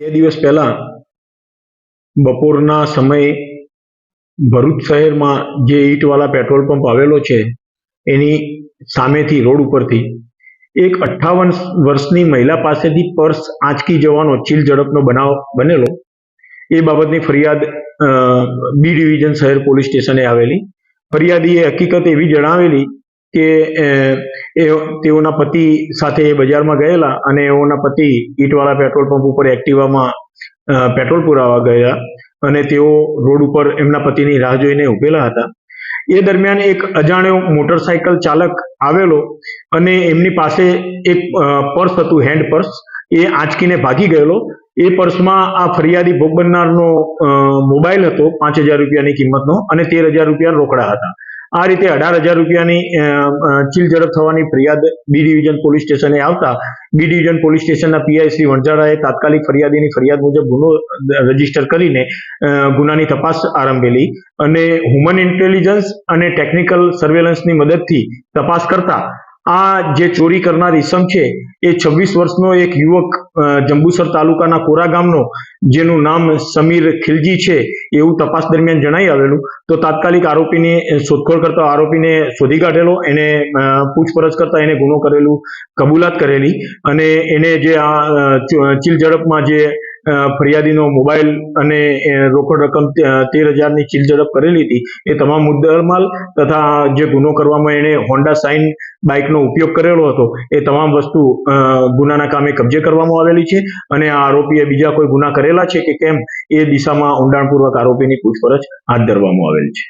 બે દિવસ પહેલા બપોરના સમયે ભરૂચ શહેરમાં જે ઈંટવાળા પેટ્રોલ પંપ આવેલો છે એની સામેથી રોડ ઉપરથી એક 58 વર્ષની મહિલા પાસેથી પર્સ આંચકી જવાનો ચીલ ઝડપનો બનાવ બનેલો. એ બાબતની ફરિયાદ બી ડિવિઝન શહેર પોલીસ સ્ટેશને આવેલી. ફરિયાદીએ હકીકત એવી જણાવેલી કે તેઓના પતિ સાથે એ બજારમાં ગયેલા અને એઓના પતિ ઈંટવાળા પેટ્રોલ પંપ ઉપર એક્ટિવામાં પેટ્રોલ પુરાવા ગયા અને તેઓ રોડ ઉપર એમના પતિની રાહ જોઈને ઊભેલા હતા. એ દરમિયાન એક અજાણ્યો મોટરસાયકલ ચાલક આવેલો અને એમની પાસે એક પર્સ હતું, હેન્ડ પર્સ. એ આંચકીને ભાગી ગયેલો. એ પર્સમાં આ ફરિયાદી ભોગ બનનારનો મોબાઈલ હતો 5,000 રૂપિયાની કિંમતનો અને 13,000 રૂપિયા રોકડા હતા. આ રીતે 18,000 રૂપિયાની ચીલ ઝડપ થવાની ફરિયાદ બી ડિવિઝન પોલીસ સ્ટેશને આવતા બી ડિવિઝન પોલીસ સ્ટેશનના પીઆઈ શ્રી વણઝારાએ તાત્કાલિક ફરિયાદીની ફરિયાદ મુજબ ગુનો રજીસ્ટર કરીને ગુનાની તપાસ આરંભેલી અને હ્યુમન ઇન્ટેલિજન્સ અને ટેકનિકલ સર્વેલન્સની મદદથી તપાસ કરતા આ જે ચોરી કરનાર ઈસમ છે એ 26 વર્ષનો એક યુવક જંબુસર તાલુકાના કોરા ગામનો, જેનું નામ સમીર ખિલજી છે એવું તપાસ દરમિયાન જણાઈ આવેલું. તો તાત્કાલિક આરોપીની શોધખોળ કરતા આરોપીને શોધી કાઢેલો. એને પૂછપરછ કરતા એને ગુનો કરેલું કબૂલાત કરેલી અને એને જે આ ચીલ ઝડપમાં જે ફરિયાદીનો મોબાઈલ અને રોકડ રકમ 13,000ની ચીલ ઝડપ કરેલી હતી એ તમામ મુદ્દામાલ તથા જે ગુનો કરવામાં એને હોન્ડા સાઇન બાઇકનો ઉપયોગ કરેલો હતો એ તમામ વસ્તુ ગુનાના કામે કબજે કરવામાં આવેલી છે અને આ આરોપીએ બીજા કોઈ ગુના કરેલા છે કે કેમ એ દિશામાં ઊંડાણપૂર્વક આરોપીની પૂછપરછ હાથ ધરવામાં આવેલ છે.